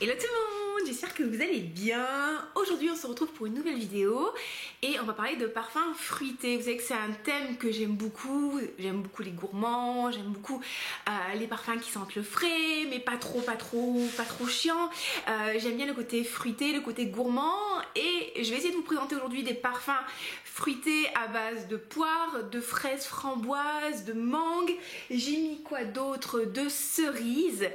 Hello tout le monde, j'espère que vous allez bien. Aujourd'hui on se retrouve pour une nouvelle vidéo et on va parler de parfums fruités. Vous savez que c'est un thème que j'aime beaucoup les gourmands, j'aime beaucoup les parfums qui sentent le frais mais pas trop chiant. J'aime bien le côté fruité, le côté gourmand et je vais essayer de vous présenter aujourd'hui des parfums fruités à base de poire, de fraises framboises, de mangue. J'ai mis quoi d'autre? De cerises.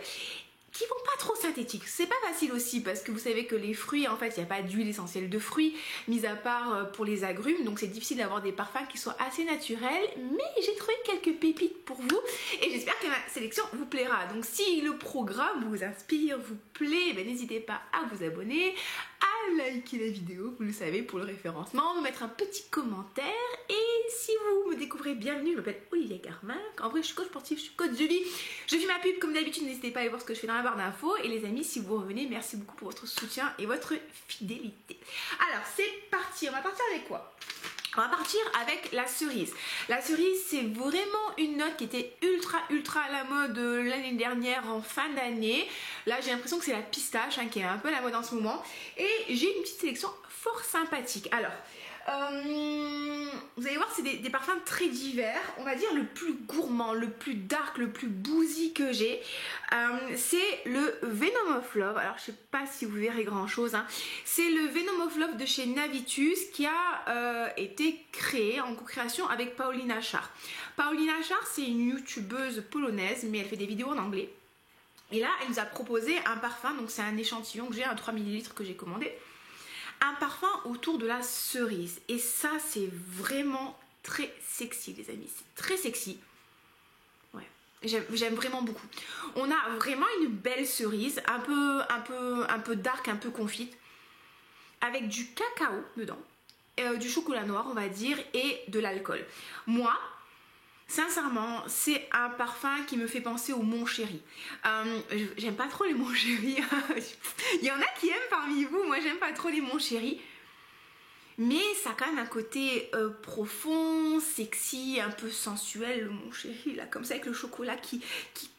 Qui vont pas trop synthétiques. C'est pas facile aussi parce que vous savez que les fruits, en fait, il n'y a pas d'huile essentielle de fruits, mis à part pour les agrumes, donc c'est difficile d'avoir des parfums qui soient assez naturels, mais j'ai trouvé quelques pépites pour vous et j'espère que ma sélection vous plaira. Donc si le programme vous inspire, vous plaît, n'hésitez pas à vous abonner, à liker la vidéo, vous le savez, pour le référencement, me mettre un petit commentaire et si vous me découvrez, bienvenue, je m'appelle Olivia Carmack, en vrai je suis coach sportif, je suis coach de vie, je fais ma pub comme d'habitude, n'hésitez pas à aller voir ce que je fais dans la barre d'infos et les amis, si vous revenez, merci beaucoup pour votre soutien et votre fidélité. Alors c'est parti, on va partir avec quoi? On va partir avec la cerise. La cerise, c'est vraiment une note qui était ultra à la mode l'année dernière en fin d'année. Là, j'ai l'impression que c'est la pistache qui est un peu à la mode en ce moment. Et j'ai une petite sélection fort sympathique. Alors, vous allez voir, c'est des parfums très divers. On va dire le plus gourmand, le plus dark, le plus boozy que j'ai. C'est le Venom of Love. Alors, je sais pas si vous verrez grand chose. C'est le Venom of Love de chez Navitus qui a été créé en co-création avec Paulina Char. Paulina Char, c'est une youtubeuse polonaise, mais elle fait des vidéos en anglais. Et là, elle nous a proposé un parfum. Donc, c'est un échantillon que j'ai, un 3 ml que j'ai commandé. Un parfum autour de la cerise et ça c'est vraiment très sexy les amis, c'est très sexy. Ouais, j'aime vraiment beaucoup. On a vraiment une belle cerise, un peu dark, un peu confite, avec du cacao dedans, du chocolat noir on va dire et de l'alcool. Moi, sincèrement, c'est un parfum qui me fait penser au Mon Chéri. J'aime pas trop les Mon Chéri. Il y en a qui aiment parmi vous, moi j'aime pas trop les Mon Chéri. Mais ça a quand même un côté profond, sexy, un peu sensuel, le Mon Chéri, là, comme ça avec le chocolat qui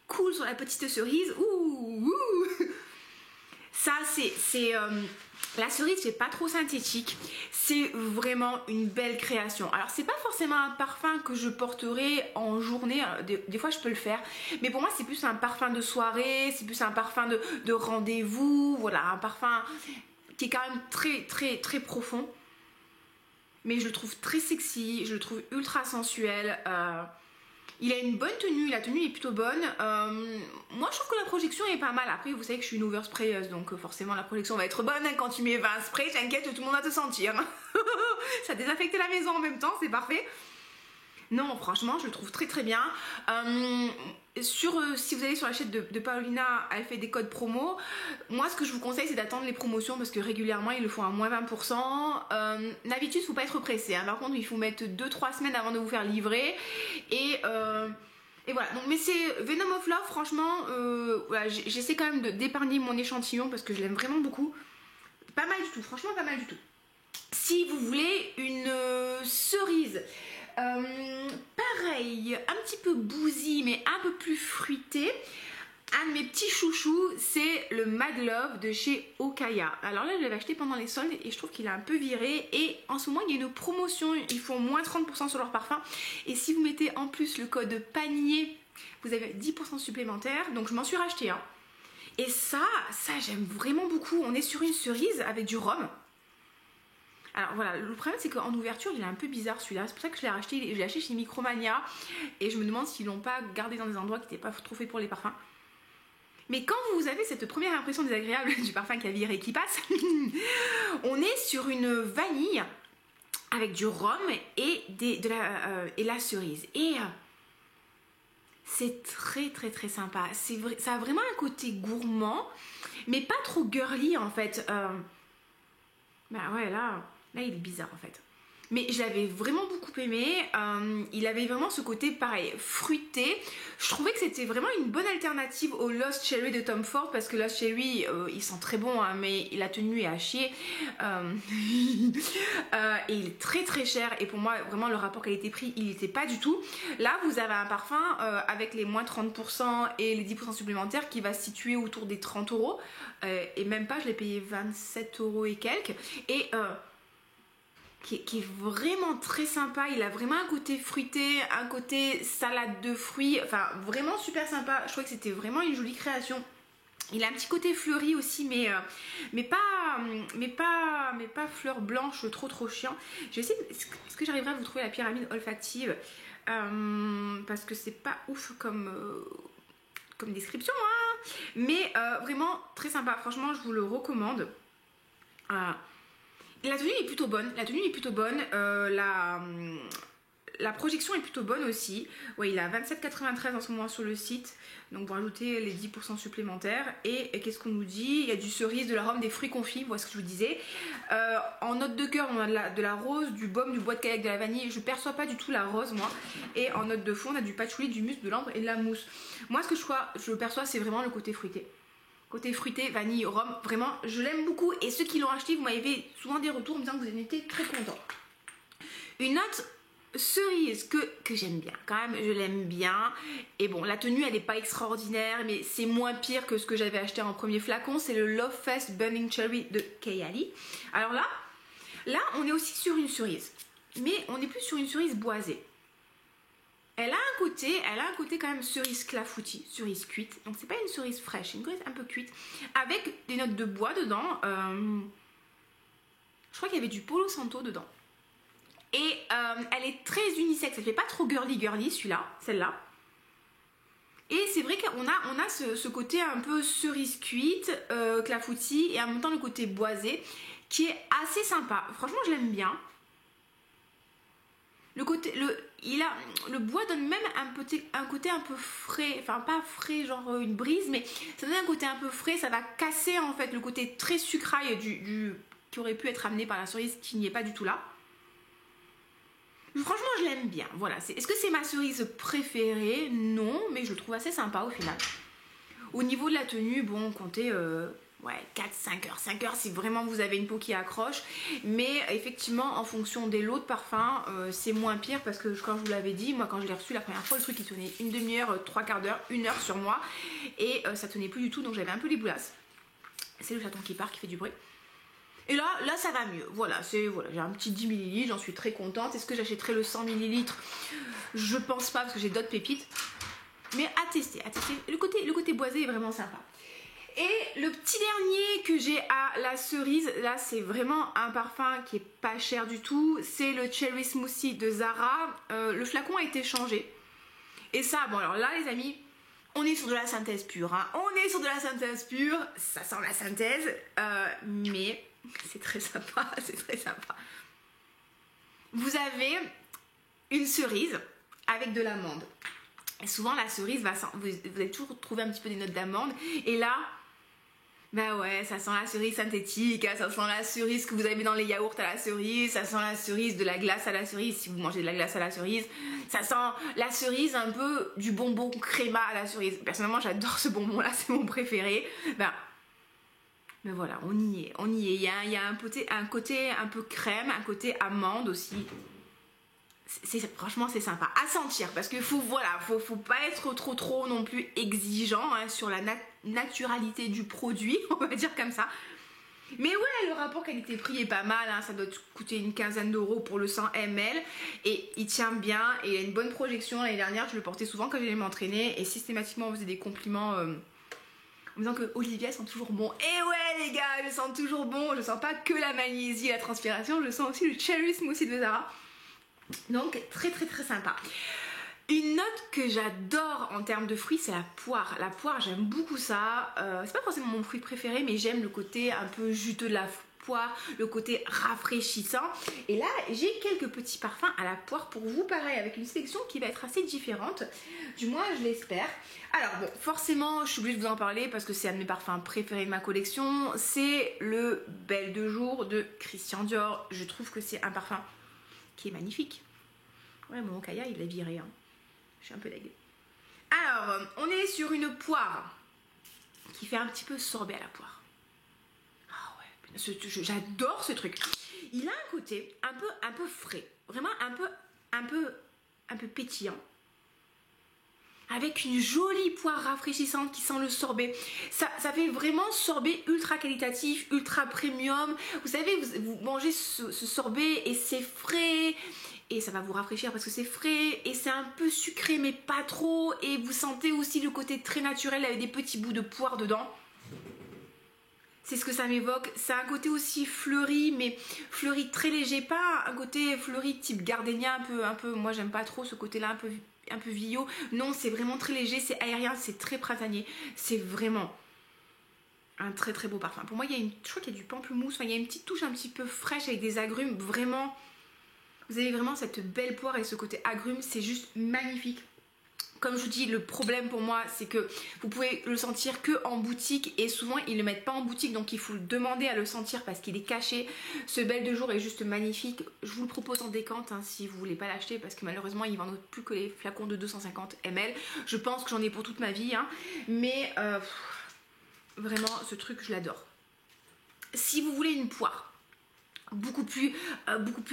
coule sur la petite cerise. Ouh. Ça, c'est la cerise, c'est pas trop synthétique, c'est vraiment une belle création. Alors c'est pas forcément un parfum que je porterai en journée, des fois je peux le faire, mais pour moi c'est plus un parfum de soirée, c'est plus un parfum de rendez-vous, voilà, un parfum qui est quand même très profond. Mais je le trouve très sexy, je le trouve ultra sensuel. Il a une bonne tenue, la tenue est plutôt bonne. Moi je trouve que la projection est pas mal. Après vous savez que je suis une oversprayeuse, donc forcément la projection va être bonne. Quand tu mets 20 sprays, t'inquiète, tout le monde va te sentir. Ça désinfecte la maison en même temps, c'est parfait. Non, franchement, je le trouve très bien. Si vous allez sur la chaîne de Paulina, elle fait des codes promo. Moi, ce que je vous conseille, c'est d'attendre les promotions parce que régulièrement, ils le font à moins 20%. Navitus, faut pas être pressé. Par contre, il faut mettre 2-3 semaines avant de vous faire livrer. Et voilà. Donc, mais c'est Venom of Love, franchement, voilà, j'essaie quand même d'épargner mon échantillon parce que je l'aime vraiment beaucoup. Pas mal du tout, franchement, pas mal du tout. Si vous voulez une cerise, pareil, un petit peu bousy mais un peu plus fruité, un de mes petits chouchous c'est le Mad Love de chez Okaya. Alors là je l'avais acheté pendant les soldes et je trouve qu'il a un peu viré et en ce moment il y a une promotion, ils font moins 30% sur leur parfum et si vous mettez en plus le code panier vous avez 10% supplémentaire, donc je m'en suis racheté un. Et ça j'aime vraiment beaucoup. On est sur une cerise avec du rhum. Alors voilà, le problème c'est qu'en ouverture il est un peu bizarre celui-là, c'est pour ça que je l'ai racheté, je l'ai acheté chez Micromania et je me demande s'ils l'ont pas gardé dans des endroits qui n'étaient pas trop faits pour les parfums. Mais quand vous avez cette première impression désagréable du parfum qui a viré et qui passe, on est sur une vanille avec du rhum et la cerise. Et c'est très sympa, ça a vraiment un côté gourmand mais pas trop girly en fait. Bah ouais, là il est bizarre en fait. mais je l'avais vraiment beaucoup aimé. Il avait vraiment ce côté pareil, fruité. Je trouvais que c'était vraiment une bonne alternative au Lost Cherry de Tom Ford, parce que Lost Cherry, il sent très bon, hein, mais la tenue est à chier. Et il est très très cher, et pour moi vraiment le rapport qualité-prix il n'était pas du tout. Là vous avez un parfum avec les moins 30% et les 10% supplémentaires qui va se situer autour des 30 euros, et même pas, je l'ai payé 27 euros et quelques, et qui est vraiment très sympa. Il a vraiment un côté fruité, un côté salade de fruits, enfin vraiment super sympa. Je trouvais que c'était vraiment une jolie création. Il a un petit côté fleuri aussi, mais pas fleur blanche trop chiant. Je vais essayer, est-ce que j'arriverai à vous trouver la pyramide olfactive, parce que c'est pas ouf comme description, hein, mais vraiment très sympa. Franchement, je vous le recommande. La tenue est plutôt bonne. La projection est plutôt bonne aussi. Ouais, il est à 27,93 en ce moment sur le site. Donc vous rajoutez les 10% supplémentaires. Et qu'est-ce qu'on nous dit? Il y a du cerise, de l'arôme, des fruits confits, voilà ce que je vous disais. En note de cœur, on a de la rose, du baume, du bois de kayak, de la vanille. Je perçois pas du tout la rose, moi. Et en note de fond, on a du patchouli, du musc, de l'ambre et de la mousse. Moi, ce que je perçois, c'est vraiment le côté fruité. Côté fruité, vanille, rhum, vraiment, je l'aime beaucoup. Et ceux qui l'ont acheté, vous m'avez fait souvent des retours en me disant que vous en étiez très contents. Une note cerise que j'aime bien, quand même, je l'aime bien. Et bon, la tenue, elle n'est pas extraordinaire, mais c'est moins pire que ce que j'avais acheté en premier flacon. C'est le Love Fest Burning Cherry de Kayali. Alors là, on est aussi sur une cerise. Mais on n'est plus sur une cerise boisée. Elle a un côté quand même cerise clafoutis, cerise cuite. Donc c'est pas une cerise fraîche, c'est une cerise un peu cuite. Avec des notes de bois dedans. Je crois qu'il y avait du Palo Santo dedans. Et elle est très unisexe, elle fait pas trop girly celle-là. Et c'est vrai qu'on a ce côté un peu cerise cuite, clafoutis, et en même temps le côté boisé, qui est assez sympa. Franchement, je l'aime bien. Le bois donne même un côté un peu frais, enfin pas frais genre une brise, mais ça donne un côté un peu frais, ça va casser en fait le côté très sucraille qui aurait pu être amené par la cerise, qui n'y est pas du tout là. Franchement, je l'aime bien. Voilà. Est-ce que c'est ma cerise préférée? Non, mais je le trouve assez sympa au final. Au niveau de la tenue, bon, comptez 4-5 heures. 5 heures si vraiment vous avez une peau qui accroche. Mais effectivement, en fonction des lots de parfums, c'est moins pire parce que, quand je vous l'avais dit, moi, quand je l'ai reçu la première fois, le truc il tenait une demi-heure, 3/4 d'heure, 1 heure sur moi. Et ça tenait plus du tout, donc j'avais un peu les boulasses. C'est le chaton qui part, qui fait du bruit. Et là ça va mieux. Voilà, j'ai un petit 10 ml, j'en suis très contente. Est-ce que j'achèterai le 100 ml? Je pense pas parce que j'ai d'autres pépites. Mais à tester. Le côté boisé est vraiment sympa. Et le petit dernier que j'ai à la cerise, là c'est vraiment un parfum qui est pas cher du tout. C'est le Cherry Smoothie de Zara. Le flacon a été changé. Et ça, bon alors là les amis, on est sur de la synthèse pure. Hein. Ça sent la synthèse. Mais c'est très sympa, Vous avez une cerise avec de l'amande. Et souvent la cerise vous allez toujours trouver un petit peu des notes d'amande. Et là, bah ouais, ça sent la cerise synthétique, ça sent la cerise que vous avez dans les yaourts à la cerise, ça sent la cerise de la glace à la cerise si vous mangez de la glace à la cerise, ça sent la cerise un peu du bonbon créma à la cerise. Personnellement, j'adore ce bonbon là, c'est mon préféré. Mais voilà, on y est. Il y a un côté un peu crème, un côté amande aussi. Franchement, c'est sympa à sentir parce qu'il faut pas être trop non plus exigeant hein, sur la naturalité du produit, on va dire comme ça. Mais ouais, le rapport qualité-prix est pas mal, hein, ça doit coûter une quinzaine d'euros pour le 100 ml et il tient bien et il a une bonne projection. L'année dernière, je le portais souvent quand j'allais m'entraîner et systématiquement on faisait des compliments. En me disant que Olivia sent toujours bon. Et ouais les gars, je sens toujours bon. Je sens pas que la magnésie et la transpiration, je sens aussi le Cherry Smoothie de Zara. Donc très sympa. Une note que j'adore en termes de fruits, c'est la poire. La poire, j'aime beaucoup ça. C'est pas forcément mon fruit préféré, mais j'aime le côté un peu juteux de la poire, le côté rafraîchissant. Et là, j'ai quelques petits parfums à la poire pour vous, pareil, avec une sélection qui va être assez différente. Du moins, je l'espère. Alors bon, forcément, je suis obligée de vous en parler parce que c'est un de mes parfums préférés de ma collection. C'est le Belle de Jour de Christian Dior. Je trouve que c'est un parfum qui est magnifique. Ouais, mon Okaya, il l'a viré. Hein. Je suis un peu dégueu. Alors, on est sur une poire qui fait un petit peu sorbet à la poire. Ah ouais, j'adore ce truc. Il a un côté un peu frais, vraiment un peu pétillant. Avec une jolie poire rafraîchissante qui sent le sorbet. Ça fait vraiment sorbet ultra qualitatif, ultra premium. Vous savez, vous mangez ce sorbet et c'est frais. Et ça va vous rafraîchir parce que c'est frais. Et c'est un peu sucré mais pas trop. Et vous sentez aussi le côté très naturel avec des petits bouts de poire dedans. C'est ce que ça m'évoque. C'est un côté aussi fleuri, mais fleuri très léger. Pas un côté fleuri type gardénia, un peu. Moi, j'aime pas trop ce côté-là, un peu vieillot. Non, c'est vraiment très léger, c'est aérien, c'est très printanier. C'est vraiment un très très beau parfum. Pour moi, je crois qu'il y a du pamplemousse. Enfin, il y a une petite touche un petit peu fraîche avec des agrumes. Vraiment, vous avez vraiment cette belle poire et ce côté agrumes. C'est juste magnifique. Comme je vous dis, le problème pour moi, c'est que vous pouvez le sentir que en boutique et souvent ils ne le mettent pas en boutique, donc il faut le demander à le sentir parce qu'il est caché. Ce Belle de jour est juste magnifique. Je vous le propose en décante hein, si vous voulez pas l'acheter parce que malheureusement ils vendent plus que les flacons de 250 ml. Je pense que j'en ai pour toute ma vie, hein. Mais vraiment ce truc je l'adore. Si vous voulez une poire beaucoup plus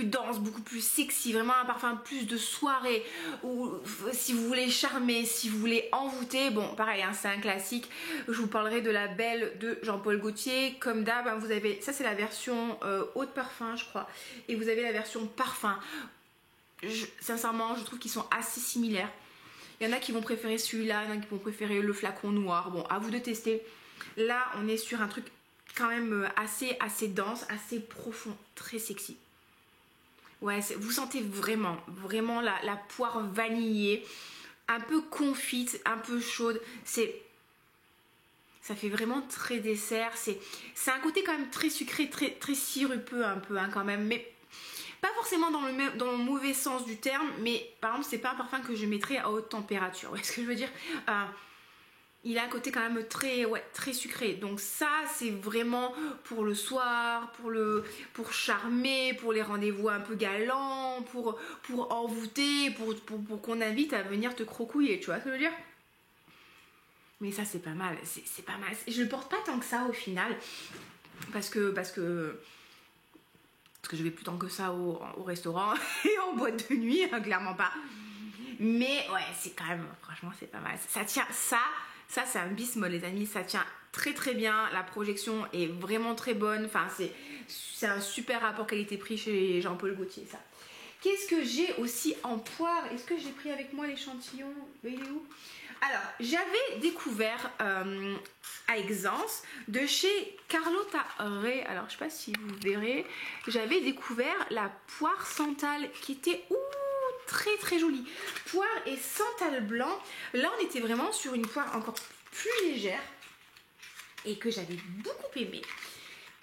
dense, beaucoup plus sexy, vraiment un parfum plus de soirée, ou si vous voulez charmer, si vous voulez envoûter, bon pareil hein, c'est un classique. Je vous parlerai de la Belle de Jean-Paul Gaultier. Comme d'hab hein, vous avez, ça c'est la version eau de parfum je crois, et vous avez la version parfum. Sincèrement je trouve qu'ils sont assez similaires. Il y en a qui vont préférer celui-là, il y en a qui vont préférer le flacon noir, bon à vous de tester. Là on est sur un truc quand même assez dense, assez profond, très sexy. Ouais, vous sentez vraiment la poire vanillée, un peu confite, un peu chaude. Ça fait vraiment très dessert. C'est un côté quand même très sucré, très sirupeux un peu hein, quand même, mais pas forcément dans le mauvais sens du terme. Mais par exemple, c'est pas un parfum que je mettrais à haute température. Vous voyez ce que je veux dire? Il a un côté quand même très sucré. Donc ça, c'est vraiment pour le soir, pour charmer, pour les rendez-vous un peu galants, pour envoûter, pour qu'on invite à venir te crocouiller. Tu vois ce que je veux dire? Mais ça, c'est pas mal. C'est pas mal. Je le porte pas tant que ça au final. Parce que je vais plus tant que ça au restaurant et en boîte de nuit, hein, clairement pas. Mais ouais, c'est quand même, franchement, c'est pas mal. Ça tient, ça c'est un bismol les amis, ça tient très bien, la projection est vraiment très bonne, enfin c'est un super rapport qualité-prix chez Jean-Paul Gaultier ça. Qu'est-ce que j'ai aussi en poire? Est-ce que j'ai pris avec moi l'échantillon? Il est où? Alors, j'avais découvert à Exence de chez Carlotta Ray, alors je sais pas si vous verrez, j'avais découvert la poire santal qui était très jolie. Poire et santal blanc. Là, on était vraiment sur une poire encore plus légère et que j'avais beaucoup aimé.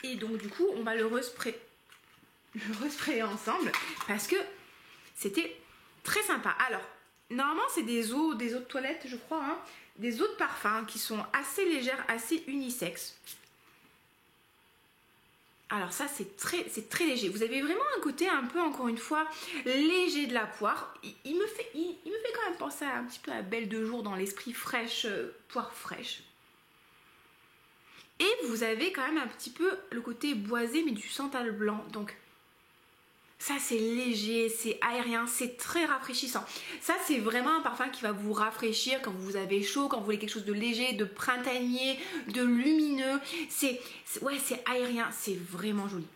Et donc, du coup, on va le resprayer ensemble parce que c'était très sympa. Alors, normalement, c'est des eaux de toilette, je crois, hein, des eaux de parfum qui sont assez légères, assez unisexes. Alors ça c'est très léger. Vous avez vraiment un côté un peu encore une fois léger de la poire. Il me fait quand même penser un petit peu à Belle de jour dans l'esprit fraîche, poire fraîche. Et vous avez quand même un petit peu le côté boisé mais du santal blanc. Donc ça c'est léger, c'est aérien, c'est très rafraîchissant. Ça c'est vraiment un parfum qui va vous rafraîchir quand vous avez chaud, quand vous voulez quelque chose de léger, de printanier, de lumineux. C'est aérien, c'est vraiment joli.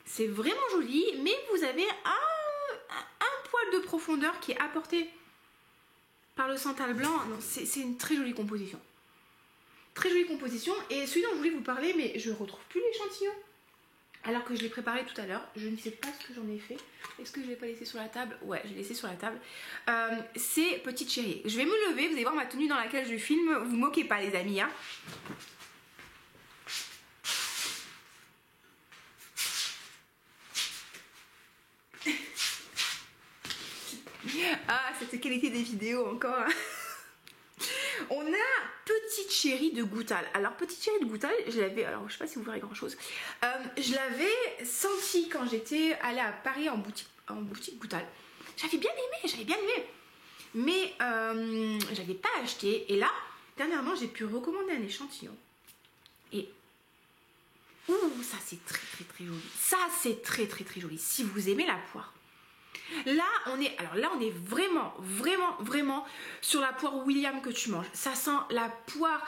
C'est vraiment joli, mais vous avez un poil de profondeur qui est apporté par le santal blanc. C'est une très jolie composition. Très jolie composition. Et celui dont je voulais vous parler, mais je ne retrouve plus l'échantillon. Alors que je l'ai préparé tout à l'heure, je ne sais pas ce que j'en ai fait. Est-ce que je ne l'ai pas laissé sur la table? Ouais, je l'ai laissé sur la table. C'est Petite Chérie. Je vais me lever, vous allez voir ma tenue dans laquelle je filme. Vous moquez pas les amis. Hein. Ah, cette qualité des vidéos encore. Hein. On a Petite Chérie de Goutal. Alors Petite Chérie de Goutal, je l'avais, alors je sais pas si vous verrez grand chose, je l'avais senti quand j'étais allée à Paris en boutique en boutique Goutal. J'avais bien aimé. Mais j'avais pas acheté. Et là, dernièrement, j'ai pu recommander un échantillon. Et ça c'est très joli. Ça c'est très joli. Si vous aimez la poire. Là on est vraiment sur la poire William que tu manges. Ça sent la poire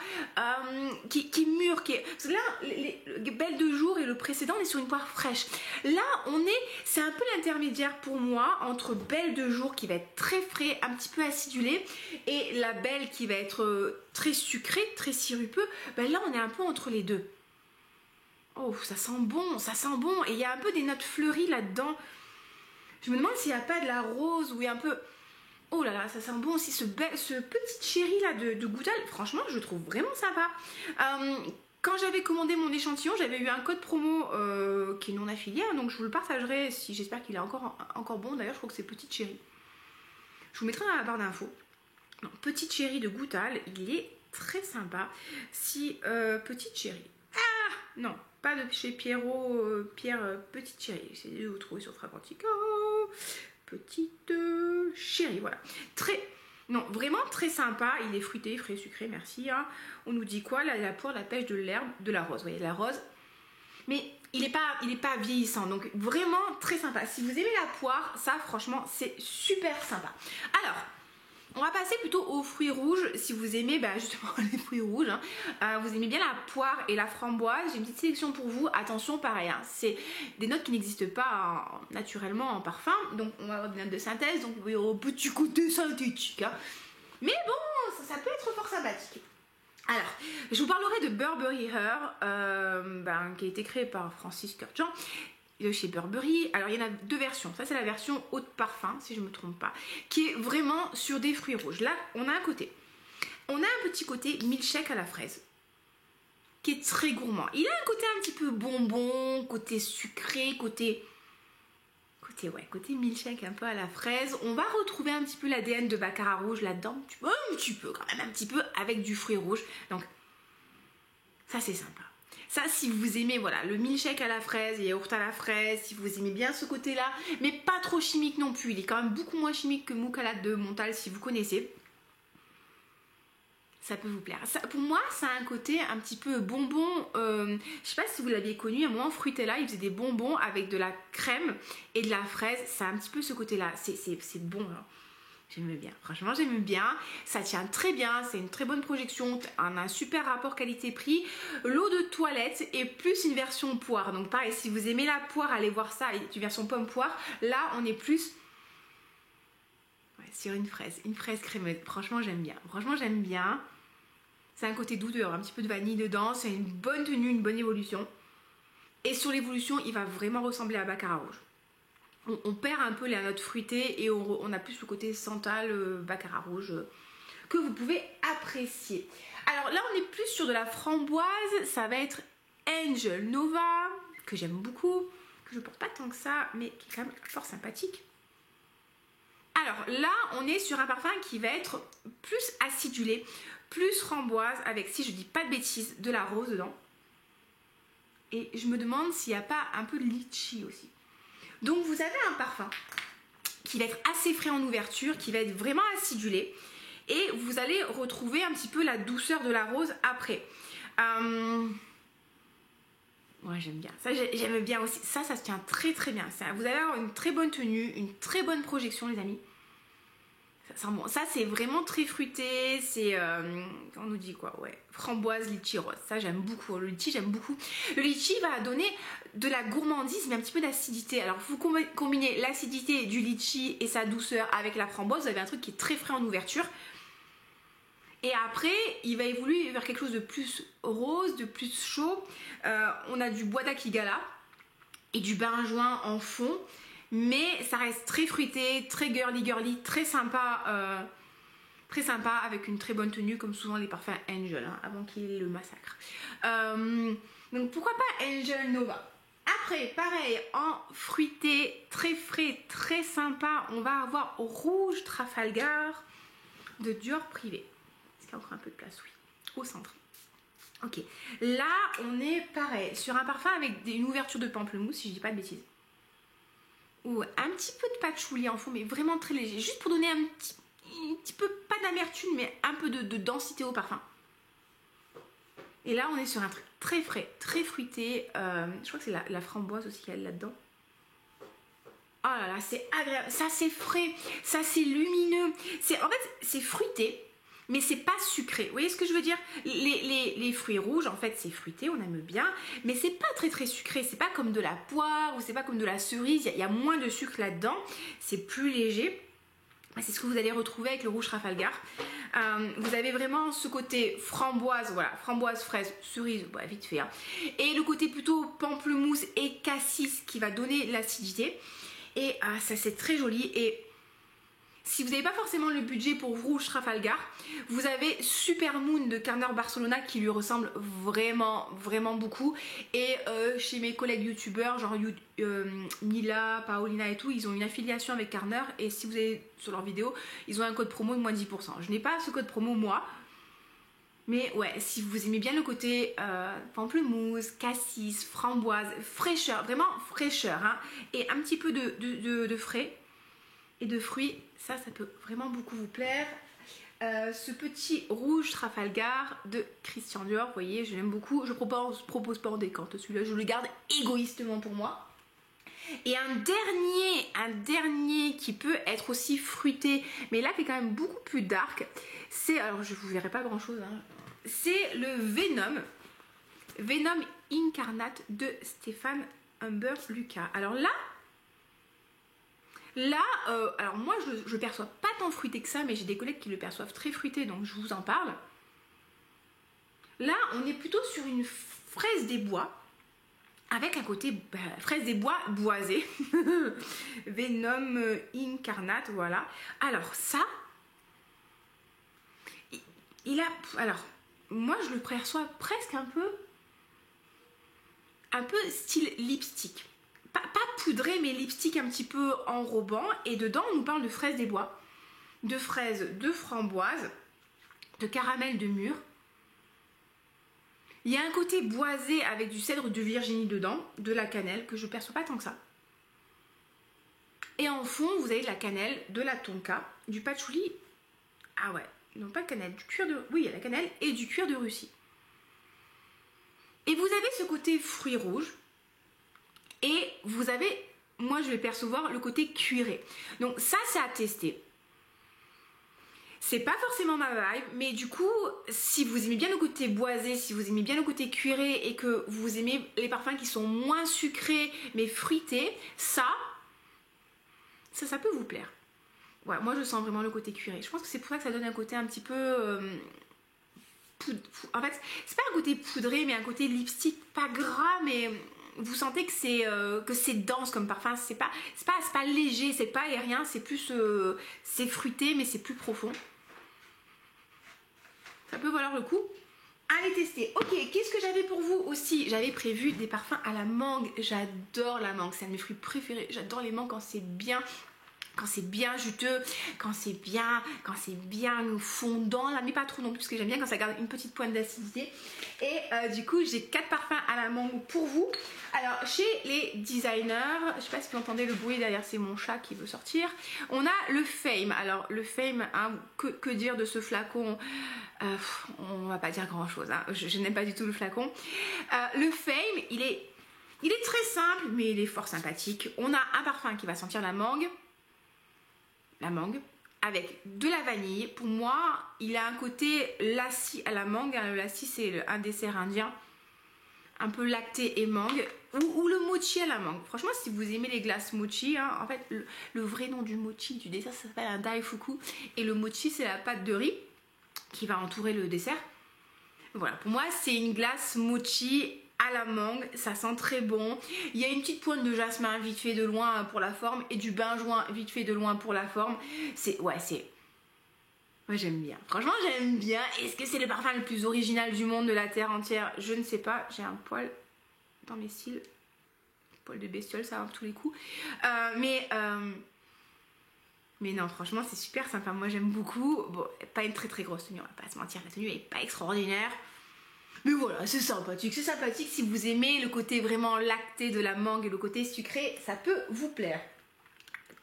qui est mûre, parce que là les belles de jour et le précédent on est sur une poire fraîche. Là c'est un peu l'intermédiaire pour moi entre belle de jour qui va être très frais, un petit peu acidulé, et la belle qui va être très sucrée, très sirupeux. Ben là on est un peu entre les deux. Oh, ça sent bon. Et il y a un peu des notes fleuries là-dedans. Je me demande s'il n'y a pas de la rose ou il y a un peu... Oh là là, ça sent bon aussi. Ce petit chéri là de Goutal, franchement, je trouve vraiment sympa. Quand j'avais commandé mon échantillon, j'avais eu un code promo qui est non affilié. Donc je vous le partagerai si j'espère qu'il est encore bon. D'ailleurs, je crois que c'est petit chéri. Je vous mettrai dans la barre d'infos. Petit chéri de Goutal, il est très sympa. Si petit chéri... Ah non, pas de chez Pierre Petite Chérie. C'est de vous trouver sur Fragrantica. Petite Chérie, voilà. Vraiment très sympa. Il est fruité, frais, sucré, merci. Hein. On nous dit quoi? La poire, la pêche, de l'herbe, de la rose. Vous voyez, la rose. Mais il est pas vieillissant. Donc vraiment très sympa. Si vous aimez la poire, ça franchement, c'est super sympa. Alors... on va passer plutôt aux fruits rouges. Si vous aimez justement les fruits rouges, hein, vous aimez bien la poire et la framboise, j'ai une petite sélection pour vous. Attention, pareil, hein, c'est des notes qui n'existent pas naturellement en parfum. Donc on va avoir des notes de synthèse, donc vous voyez au petit côté synthétique. Hein. Mais bon, ça peut être fort sympathique. Alors, je vous parlerai de Burberry Her, qui a été créé par Francis Kurkdjian. De chez Burberry. Alors il y en a deux versions. Ça c'est la version haut de parfum, si je ne me trompe pas, qui est vraiment sur des fruits rouges. Là on a un petit côté milkshake à la fraise qui est très gourmand. Il a un côté un petit peu bonbon, côté sucré, côté milkshake un peu à la fraise. On va retrouver un petit peu l'ADN de Baccarat rouge là-dedans, un petit peu avec du fruit rouge. Donc ça c'est sympa. Ça, si vous aimez le milkshake à la fraise, les yaourts à la fraise, si vous aimez bien ce côté-là, mais pas trop chimique non plus. Il est quand même beaucoup moins chimique que Moukalat de Montal, si vous connaissez. Ça peut vous plaire. Ça, pour moi, ça a un côté un petit peu bonbon. Je sais pas si vous l'aviez connu, à un moment, Fruitella, il faisait des bonbons avec de la crème et de la fraise. Ça a un petit peu ce côté-là. C'est bon, hein. J'aime bien, franchement j'aime bien, ça tient très bien, c'est une très bonne projection, on a un super rapport qualité-prix. L'eau de toilette est plus une version poire, donc pareil, si vous aimez la poire, allez voir ça, il est une version pomme-poire. Là on est plus sur une fraise crémeuse. Franchement j'aime bien, c'est un côté doux, un petit peu de vanille dedans, c'est une bonne tenue, une bonne évolution. Et sur l'évolution il va vraiment ressembler à Baccarat rouge. On perd un peu la note fruitée et on a plus le côté santal, Baccarat rouge, que vous pouvez apprécier. Alors là, on est plus sur de la framboise. Ça va être Angel Nova, que j'aime beaucoup, que je porte pas tant que ça, mais qui est quand même fort sympathique. Alors là, on est sur un parfum qui va être plus acidulé, plus framboise, avec, si je dis pas de bêtises, de la rose dedans. Et je me demande s'il n'y a pas un peu de litchi aussi. Donc vous avez un parfum qui va être assez frais en ouverture, qui va être vraiment acidulé, et vous allez retrouver un petit peu la douceur de la rose après. Ouais, j'aime bien. Ça, j'aime bien aussi. Ça se tient très bien. Vous allez avoir une très bonne tenue, une très bonne projection, les amis. Ça sent bon. Ça, c'est vraiment très fruité. C'est, on nous dit quoi? Ouais, framboise, litchi, rose. Ça, j'aime beaucoup. Le litchi, j'aime beaucoup. Le litchi va donner de la gourmandise, mais un petit peu d'acidité. Alors, vous combinez l'acidité du litchi et sa douceur avec la framboise, vous avez un truc qui est très frais en ouverture. Et après, il va évoluer vers quelque chose de plus rose, de plus chaud. On a du bois d'Akigala et du benjoin en fond. Mais ça reste très fruité, très girly, très sympa, avec une très bonne tenue, comme souvent les parfums Angel, hein, avant qu'il y ait le massacre. Donc pourquoi pas Angel Nova. Après, pareil, en fruité, très frais, très sympa, on va avoir Rouge Trafalgar de Dior Privé. Est-ce qu'il y a encore un peu de place? Oui, au centre. Ok, là on est pareil, sur un parfum avec une ouverture de pamplemousse, si je dis pas de bêtises. ou un petit peu de patchouli en fond, mais vraiment très léger, juste pour donner un petit peu, pas d'amertume, mais un peu de densité au parfum. Et là, on est sur un truc très frais, très fruité. Je crois que c'est la framboise aussi qu'elle là-dedans. Oh là là, c'est agréable. Ça, c'est frais. Ça, c'est lumineux. En fait, c'est fruité, mais c'est pas sucré. Vous voyez ce que je veux dire? Les fruits rouges, en fait, c'est fruité, on aime bien, mais c'est pas très très sucré. C'est pas comme de la poire ou c'est pas comme de la cerise. Il y a moins de sucre là-dedans. C'est plus léger. C'est ce que vous allez retrouver avec le rouge Trafalgar. Vous avez vraiment ce côté framboise, voilà, framboise, fraise, cerise, bah, vite fait. Hein. Et le côté plutôt pamplemousse et cassis qui va donner l'acidité. Et ça c'est très joli. Et si vous n'avez pas forcément le budget pour rouge Trafalgar, vous avez Super Moon de Carner Barcelona qui lui ressemble vraiment, vraiment beaucoup. Et chez mes collègues youtubeurs, genre Mila, Paolina et tout, ils ont une affiliation avec Carner. Et si vous allez sur leurs vidéos, ils ont un code promo de moins 10%. Je n'ai pas ce code promo moi. Mais ouais, si vous aimez bien le côté pamplemousse, cassis, framboise, fraîcheur, vraiment fraîcheur, hein, et un petit peu de frais et de fruits, ça peut vraiment beaucoup vous plaire. Ce petit rouge Trafalgar de Christian Dior, vous voyez, je l'aime beaucoup. Je propose pas en décante celui-là, je le garde égoïstement pour moi. Et un dernier qui peut être aussi fruité, mais là qui est quand même beaucoup plus dark, c'est, alors je vous verrai pas grand chose, hein, c'est le Venom Incarnate de Stéphane Humber Lucas. Alors là, alors moi je perçois pas tant fruité que ça, mais j'ai des collègues qui le perçoivent très fruité, donc je vous en parle. Là, on est plutôt sur une fraise des bois, avec un côté fraise des bois boisé. Venom Incarnate, voilà. Alors ça, alors moi je le perçois presque un peu style lipstick. Pas poudré, mais lipstick un petit peu enrobant. Et dedans, on nous parle de fraises des bois, de fraises, de framboises, de caramel de mûre. Il y a un côté boisé avec du cèdre de Virginie dedans, de la cannelle, que je ne perçois pas tant que ça. Et en fond, vous avez de la cannelle, de la tonka, du patchouli. Ah ouais, non pas de cannelle, du cuir de... Oui, il y a la cannelle et du cuir de Russie. Et vous avez ce côté fruits rouges. Et vous avez, moi je vais percevoir le côté cuiré. Donc ça c'est à tester. C'est pas forcément ma vibe, mais du coup, si vous aimez bien le côté boisé, si vous aimez bien le côté cuiré et que vous aimez les parfums qui sont moins sucrés mais fruités, ça peut vous plaire. Ouais, moi je sens vraiment le côté cuiré. Je pense que c'est pour ça que ça donne un côté un petit peu... En fait, c'est pas un côté poudré, mais un côté lipstick, pas gras, mais... Vous sentez que c'est dense comme parfum, c'est pas léger, c'est pas aérien, c'est plus c'est fruité mais c'est plus profond. Ça peut valoir le coup. Allez tester. Ok, qu'est-ce que j'avais pour vous aussi? J'avais prévu des parfums à la mangue. J'adore la mangue, c'est un de mes fruits préférés. J'adore les mangues quand c'est bien juteux, quand c'est bien fondant, là, mais pas trop non plus parce que j'aime bien quand ça garde une petite pointe d'acidité. Et du coup j'ai 4 parfums à la mangue pour vous. Alors chez les designers, je sais pas si vous entendez le bruit derrière, c'est mon chat qui veut sortir. On a le Fame. Alors le Fame, hein, que dire de ce flacon? On va pas dire grand chose, hein. Je n'aime pas du tout le flacon. Le Fame, il est très simple mais il est fort sympathique. On a un parfum qui va sentir la mangue avec de la vanille. Pour moi, il a un côté lassi à la mangue. Le lassi, c'est un dessert indien, un peu lacté et mangue, ou le mochi à la mangue. Franchement, si vous aimez les glaces mochi, hein, en fait, le vrai nom du mochi, du dessert, ça s'appelle un daifuku. Et le mochi, c'est la pâte de riz qui va entourer le dessert. Voilà, pour moi, c'est une glace mochi à la mangue, ça sent très bon. Il y a une petite pointe de jasmin vite fait de loin pour la forme et du benjoin vite fait de loin pour la forme. Moi j'aime bien. Franchement j'aime bien. Est-ce que c'est le parfum le plus original du monde, de la terre entière? Je ne sais pas. J'ai un poil dans mes cils. Poil de bestiole, ça va à tous les coups. Mais non, franchement c'est super sympa. Moi j'aime beaucoup. Bon, pas une très très grosse tenue, on va pas se mentir. La tenue est pas extraordinaire. Mais voilà, c'est sympathique. C'est sympathique si vous aimez le côté vraiment lacté de la mangue et le côté sucré, ça peut vous plaire.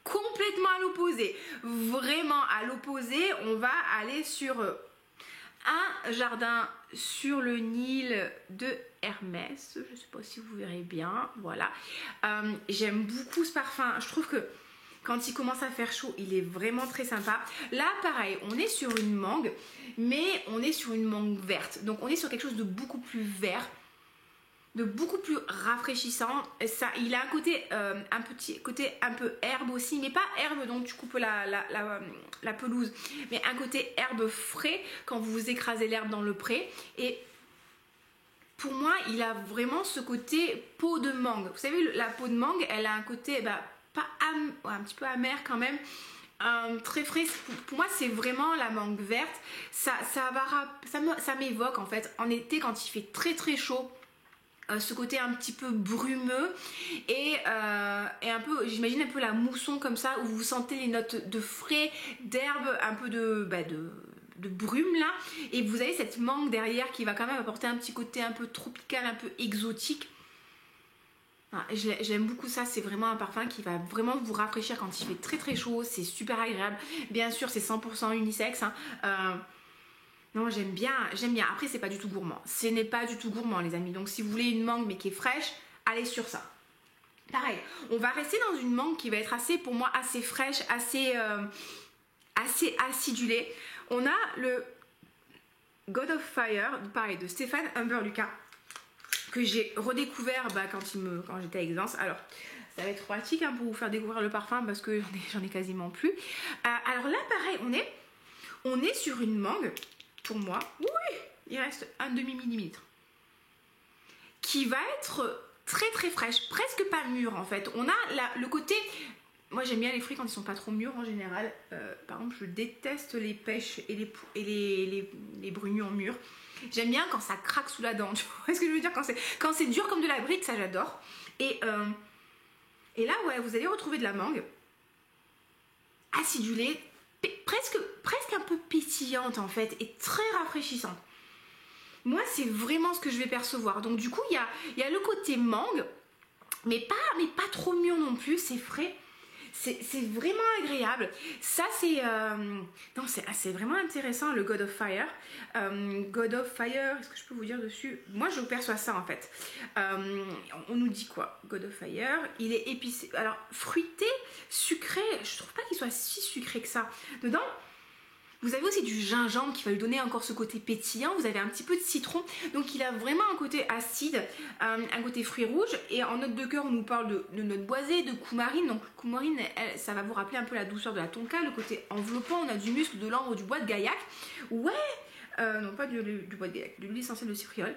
complètement à l'opposé. Vraiment à l'opposé, on va aller sur un jardin sur le Nil de Hermès. Je ne sais pas si vous verrez bien. Voilà. J'aime beaucoup ce parfum. Je trouve que quand il commence à faire chaud, il est vraiment très sympa. Là, pareil, on est sur une mangue, mais on est sur une mangue verte. Donc, on est sur quelque chose de beaucoup plus vert, de beaucoup plus rafraîchissant. Ça, il a un côté, un petit côté un peu herbe aussi, mais pas herbe dont tu coupes la pelouse, mais un côté herbe frais quand vous écrasez l'herbe dans le pré. Et pour moi, il a vraiment ce côté peau de mangue. Vous savez, la peau de mangue, elle a un côté... pas un petit peu amer quand même, très frais. Pour moi, c'est vraiment la mangue verte. Ça m'évoque en fait en été quand il fait très très chaud, ce côté un petit peu brumeux et un peu, j'imagine un peu la mousson comme ça, où vous sentez les notes de frais, d'herbe, un peu de brume là, et vous avez cette mangue derrière qui va quand même apporter un petit côté un peu tropical, un peu exotique. J'aime beaucoup ça, c'est vraiment un parfum qui va vraiment vous rafraîchir quand il fait très très chaud, c'est super agréable. Bien sûr, c'est 100% unisexe, hein. Non, j'aime bien. Après, c'est pas du tout gourmand. Ce n'est pas du tout gourmand, les amis. Donc, si vous voulez une mangue mais qui est fraîche, allez sur ça. Pareil, on va rester dans une mangue qui va être assez, pour moi, assez fraîche, assez acidulée. On a le God of Fire, pareil, de Stéphane Humber Lucas, que j'ai redécouvert quand j'étais à Aix-en-Provence. Alors, ça va être pratique pour vous faire découvrir le parfum parce que j'en ai quasiment plus. Alors là, pareil, on est sur une mangue, pour moi, oui, il reste un demi-millimètre, qui va être très très fraîche, presque pas mûre en fait. On a le côté... Moi, j'aime bien les fruits quand ils sont pas trop mûrs en général. Par exemple, je déteste les pêches et les brugnons mûrs. J'aime bien quand ça craque sous la dent. Tu vois ce que je veux dire? Quand c'est dur comme de la brique, ça j'adore. Et là, ouais, vous allez retrouver de la mangue acidulée, presque un peu pétillante en fait, et très rafraîchissante. Moi, c'est vraiment ce que je vais percevoir. Donc du coup, il y a le côté mangue, mais pas trop mûr non plus. C'est frais. C'est vraiment agréable. Ça, c'est vraiment intéressant, le God of Fire. God of Fire, est-ce que je peux vous dire dessus? Moi, je perçois ça en fait. On nous dit quoi? God of Fire, il est épicé. Alors, fruité, sucré, je trouve pas qu'il soit si sucré que ça. Dedans, vous avez aussi du gingembre qui va lui donner encore ce côté pétillant. Vous avez un petit peu de citron. Donc, il a vraiment un côté acide, un côté fruits rouges. Et en note de cœur, on nous parle de notes boisées, de coumarine. Donc, coumarine, ça va vous rappeler un peu la douceur de la tonka. Le côté enveloppant, on a du muscle, de l'ambre, du bois de gaillac. Ouais, non pas du bois de gaillac, de l'huile essentielle de citron.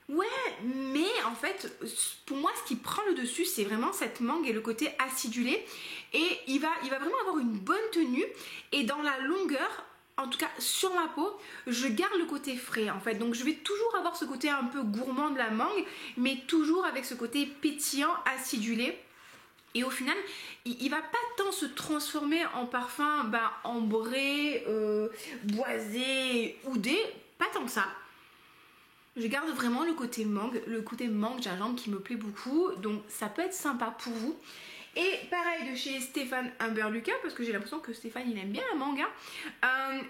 Ouais, mais en fait, pour moi, ce qui prend le dessus, c'est vraiment cette mangue et le côté acidulé. Et il va vraiment avoir une bonne tenue. Et dans la longueur, en tout cas sur ma peau, je garde le côté frais en fait. Donc je vais toujours avoir ce côté un peu gourmand de la mangue, mais toujours avec ce côté pétillant, acidulé. Et au final, il va pas tant se transformer en parfum ambré, boisé, oudé, pas tant que ça. Je garde vraiment le côté mangue gingembre qui me plaît beaucoup, donc ça peut être sympa pour vous. Et pareil de chez Stéphane Humber Lucas, parce que j'ai l'impression que Stéphane il aime bien la mangue.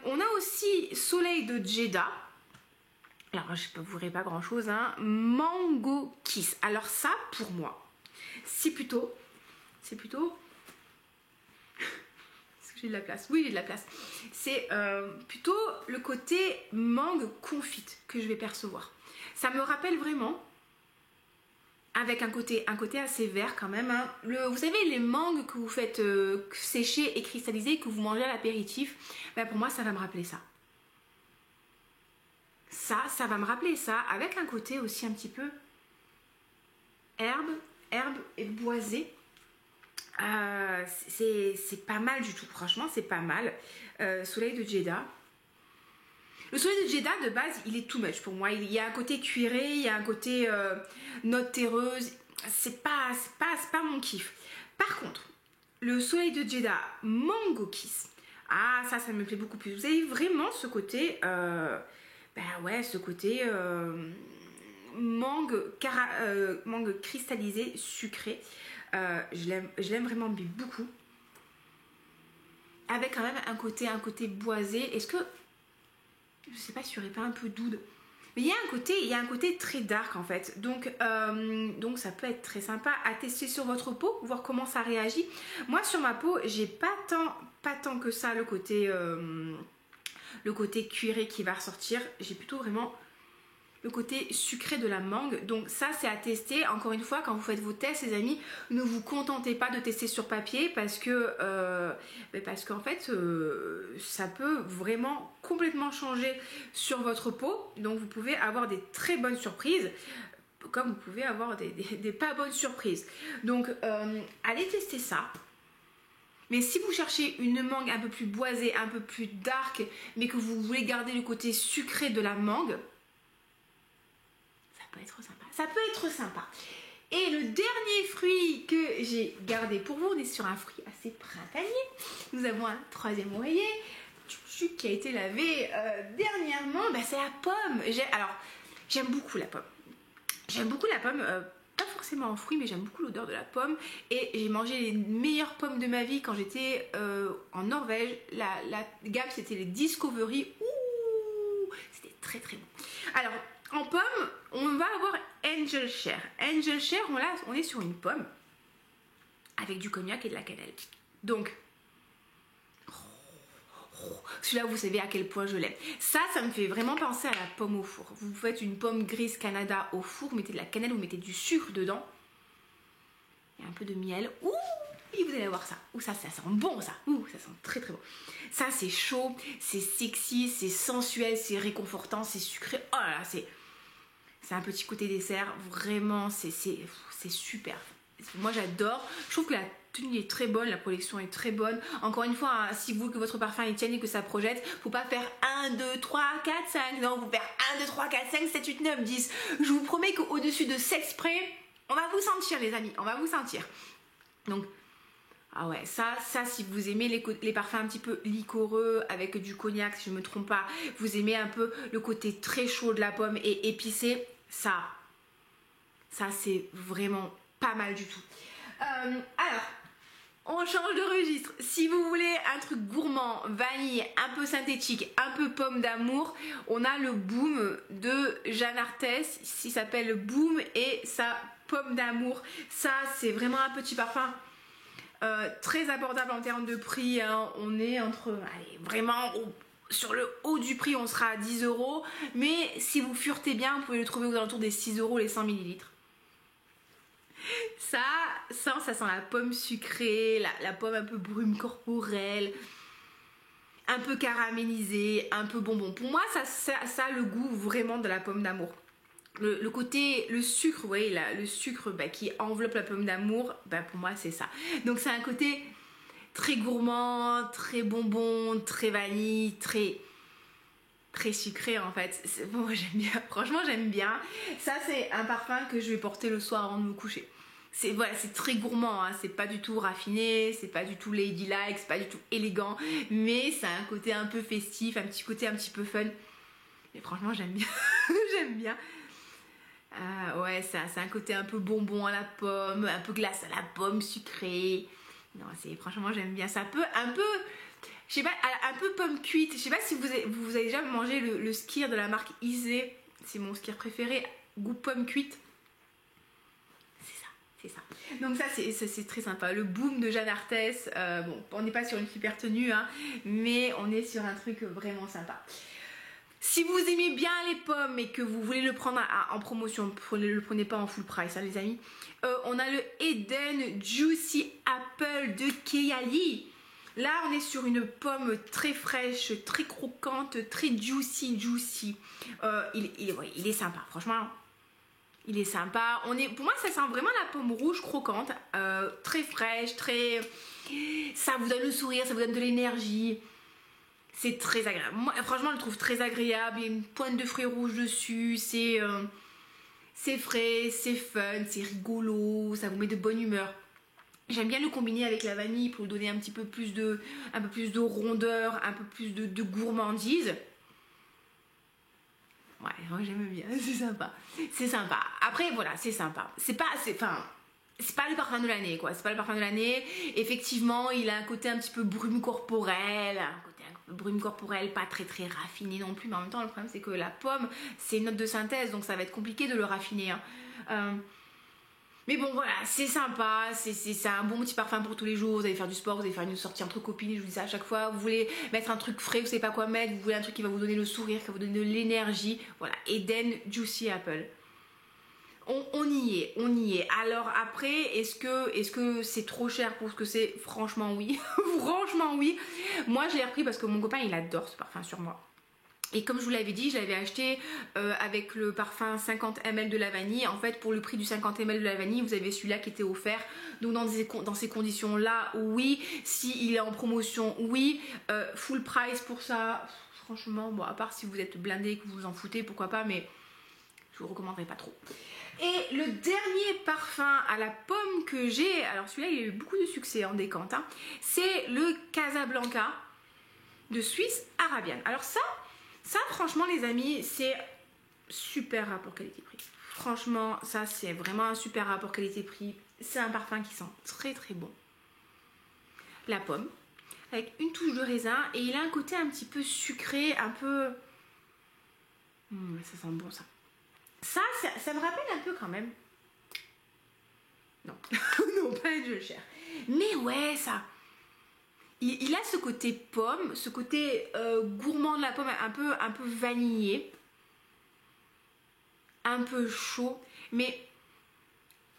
On a aussi Soleil de Jeddah. Alors je ne vous verrai pas grand chose, hein. Mango Kiss. Alors ça pour moi, c'est plutôt... Est-ce que j'ai de la place? Oui, j'ai de la place. C'est plutôt le côté mangue confite que je vais percevoir. Ça me rappelle vraiment, avec un côté assez vert quand même, hein. Vous savez, les mangues que vous faites sécher et cristalliser, que vous mangez à l'apéritif, pour moi, ça va me rappeler ça. Ça va me rappeler ça, avec un côté aussi un petit peu herbe et boisé. C'est pas mal du tout, franchement c'est pas mal. Soleil de Jeddah. Le Soleil de Jeddah de base il est too much pour moi. Il y a un côté cuiré, il y a un côté note terreuse. C'est pas mon kiff. Par contre, le Soleil de Jeddah Mango Kiss, ça me plaît beaucoup plus. Vous avez vraiment ce côté ce côté mangue cristallisée, sucrée. Je l'aime vraiment beaucoup. Avec quand même un côté boisé. Est-ce que... Je sais pas si il n'y aurait pas un peu d'oud. Mais il y a un côté très dark en fait. Donc ça peut être très sympa à tester sur votre peau, voir comment ça réagit. Moi sur ma peau, j'ai pas tant que ça le côté cuiré qui va ressortir. J'ai plutôt vraiment le côté sucré de la mangue. Donc ça c'est à tester. Encore une fois, quand vous faites vos tests les amis, ne vous contentez pas de tester sur papier parce qu'en fait ça peut vraiment complètement changer sur votre peau. Donc vous pouvez avoir des très bonnes surprises comme vous pouvez avoir des pas bonnes surprises. Donc allez tester ça. Mais si vous cherchez une mangue un peu plus boisée, un peu plus dark, mais que vous voulez garder le côté sucré de la mangue, ça peut être sympa. Et le dernier fruit que j'ai gardé pour vous, on est sur un fruit assez printanier. Nous avons un troisième oreiller qui a été lavé dernièrement. C'est la pomme. J'aime beaucoup la pomme. Pas forcément en fruits, mais j'aime beaucoup l'odeur de la pomme. Et j'ai mangé les meilleures pommes de ma vie quand j'étais en Norvège. La gamme, c'était les Discovery. Ouh, c'était très très bon. Alors, en pomme, on va avoir Angel Share. Angel Share, on est sur une pomme avec du cognac et de la cannelle. Donc, celui-là, vous savez à quel point je l'aime. Ça me fait vraiment penser à la pomme au four. Vous faites une pomme grise Canada au four, vous mettez de la cannelle, vous mettez du sucre dedans. Et un peu de miel. Ouh, et vous allez voir ça. Ouh, ça sent bon ça. Ouh, ça sent très très bon. Ça, c'est chaud, c'est sexy, c'est sensuel, c'est réconfortant, c'est sucré. Oh là là, c'est un petit côté dessert. Vraiment, c'est super. Moi, j'adore. Je trouve que la tenue est très bonne, la collection est très bonne. Encore une fois, hein, si vous voulez que votre parfum il tienne et que ça projette, faut pas faire 1, 2, 3, 4, 5. Non, vous faire 1, 2, 3, 4, 5, 7, 8, 9, 10. Je vous promets qu'au-dessus de 7 sprays, on va vous sentir les amis, on va vous sentir. Donc, ah ouais, ça si vous aimez les parfums un petit peu liquoreux avec du cognac, si je ne me trompe pas, vous aimez un peu le côté très chaud de la pomme et épicé, ça c'est vraiment pas mal du tout. Alors, on change de registre. Si vous voulez un truc gourmand, vanille, un peu synthétique, un peu pomme d'amour, on a le Boom de Jeanne Arthès. Il s'appelle Boom et sa pomme d'amour. Ça, c'est vraiment un petit parfum très abordable en termes de prix. Hein. On est entre, vraiment sur le haut du prix, on sera à 10 €. Mais si vous furetez bien, vous pouvez le trouver aux alentours des 6 € les 100 ml. Ça sent la pomme sucrée, la pomme un peu brume corporelle, un peu caramélisée, un peu bonbon. Pour moi, ça a le goût vraiment de la pomme d'amour. Le sucre, vous voyez là, le sucre qui enveloppe la pomme d'amour, pour moi c'est ça. Donc c'est un côté très gourmand, très bonbon, très vanille, très sucré en fait. Moi j'aime bien, franchement j'aime bien. Ça c'est un parfum que je vais porter le soir avant de me coucher. C'est très gourmand, hein. C'est pas du tout raffiné, c'est pas du tout ladylike, c'est pas du tout élégant, mais ça a un côté un peu festif, un petit côté un petit peu fun. Et franchement j'aime bien, j'aime bien. Ouais, c'est un côté un peu bonbon à la pomme, un peu glace à la pomme sucrée. Non, franchement j'aime bien. Ça peut un peu, je sais pas, un peu pomme cuite. Je sais pas si vous avez déjà mangé le skyr de la marque Isée. C'est mon skyr préféré, goût pomme cuite. C'est ça. Donc ça c'est très sympa. Le Boom de Jeanne Arthès. Bon, on n'est pas sur une super tenue, hein, mais on est sur un truc vraiment sympa. Si vous aimez bien les pommes et que vous voulez le prendre en promotion, le prenez pas en full price, hein, les amis. On a le Eden Juicy Apple de Kayali. Là, on est sur une pomme très fraîche, très croquante, très juicy. Il est sympa, franchement. Il est sympa. Pour moi, ça sent vraiment la pomme rouge croquante, très fraîche, ça vous donne le sourire, ça vous donne de l'énergie. C'est très agréable. Moi, franchement, je le trouve très agréable. Il y a une pointe de fruits rouges dessus. C'est frais, c'est fun, c'est rigolo. Ça vous met de bonne humeur. J'aime bien le combiner avec la vanille pour lui donner un peu plus de rondeur, un peu plus de gourmandise. Ouais, j'aime bien, c'est sympa. Après, voilà, c'est sympa. C'est pas assez. Enfin, c'est pas le parfum de l'année quoi, c'est pas le parfum de l'année. Effectivement, il a un côté un petit peu brume corporelle, brume corporelle pas très raffiné non plus, mais en même temps le problème c'est que la pomme c'est une note de synthèse, donc ça va être compliqué de le raffiner, hein. Mais bon voilà, c'est sympa, c'est un bon petit parfum pour tous les jours. Vous allez faire du sport, vous allez faire une sortie entre copines, je vous dis ça à chaque fois. Vous voulez mettre un truc frais, vous savez pas quoi mettre, vous voulez un truc qui va vous donner le sourire, qui va vous donner de l'énergie. Voilà, Eden Juicy Apple. On y est, on y est. Alors après, est-ce que c'est trop cher pour ce que c'est? Franchement oui, franchement oui. Moi je l'ai repris parce que mon copain il adore ce parfum sur moi. Et comme je vous l'avais dit, je l'avais acheté avec le parfum 50 ml de la vanille. En fait, pour le prix du 50 ml de la vanille, vous avez celui-là qui était offert. Donc dans ces conditions-là, oui. S'il est en promotion, oui. Full price pour ça, franchement, bon, à part si vous êtes blindé et que vous vous en foutez, pourquoi pas, mais je vous recommanderais pas trop. Et le dernier parfum à la pomme que j'ai, alors celui-là il a eu beaucoup de succès en décante, hein, c'est le Casablanca de Suisse Arabian. Alors ça franchement les amis, c'est super rapport qualité-prix. Franchement, ça c'est vraiment un super rapport qualité-prix. C'est un parfum qui sent très bon. La pomme, avec une touche de raisin, et il a un côté un petit peu sucré, un peu... ça sent bon ça. Ça me rappelle un peu quand même. Non, non pas une cher. Mais ouais, ça... Il a ce côté pomme, ce côté gourmand de la pomme, un peu vanillé, un peu chaud, mais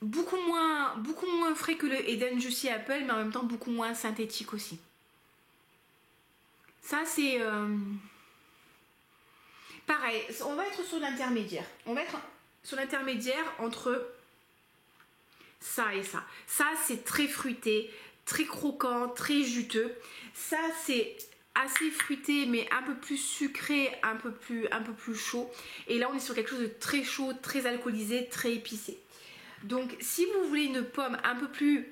beaucoup moins frais que le Eden Juicy Apple, mais en même temps beaucoup moins synthétique aussi. Ça c'est pareil, on va être sur l'intermédiaire. On va être sur l'intermédiaire entre ça et ça. Ça c'est très fruité, très croquant, très juteux. Ça c'est assez fruité mais un peu plus sucré, un peu plus chaud. Et là on est sur quelque chose de très chaud, très alcoolisé, très épicé. Donc si vous voulez une pomme un peu plus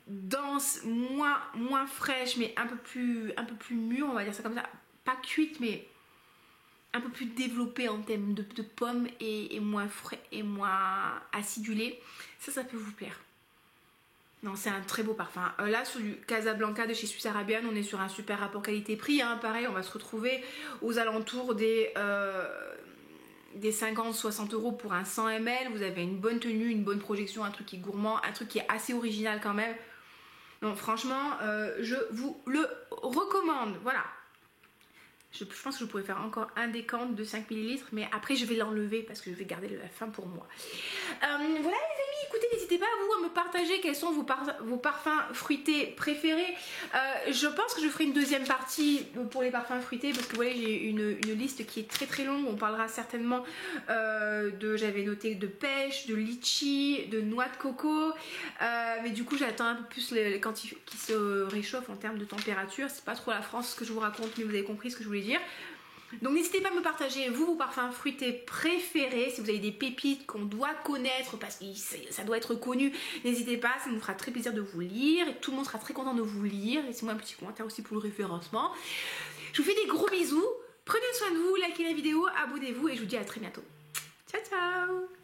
dense, moins fraîche, mais un peu plus mûre, on va dire ça comme ça, pas cuite mais un peu plus développée en termes de pommes et moins frais et moins acidulé, ça peut vous plaire. Non, c'est un très beau parfum. Là, sur du Casablanca de chez Suisse Arabian, on est sur un super rapport qualité-prix. Hein. Pareil, on va se retrouver aux alentours des 50-60 € pour un 100 ml. Vous avez une bonne tenue, une bonne projection, un truc qui est gourmand, un truc qui est assez original quand même. Donc franchement, je vous le recommande. Voilà. Je pense que je pourrais faire encore un décante de 5 ml, mais après je vais l'enlever parce que je vais garder la fin pour moi. Voilà les amis, écoutez, n'hésitez pas à me partager quels sont vos parfums fruités préférés. Je pense que je ferai une deuxième partie pour les parfums fruités parce que vous voyez, j'ai une liste qui est très longue. On parlera certainement j'avais noté de pêche, de litchi, de noix de coco, mais du coup j'attends un peu plus quand il se réchauffe en termes de température. C'est pas trop la France ce que je vous raconte, mais vous avez compris ce que je voulais dire. Donc n'hésitez pas à me partager vos parfums fruités préférés. Si vous avez des pépites qu'on doit connaître parce que ça doit être connu, n'hésitez pas, ça nous fera très plaisir de vous lire et tout le monde sera très content de vous lire. Laissez-moi un petit commentaire aussi pour le référencement. Je vous fais des gros bisous, prenez soin de vous, likez la vidéo, abonnez-vous et je vous dis à très bientôt. Ciao ciao.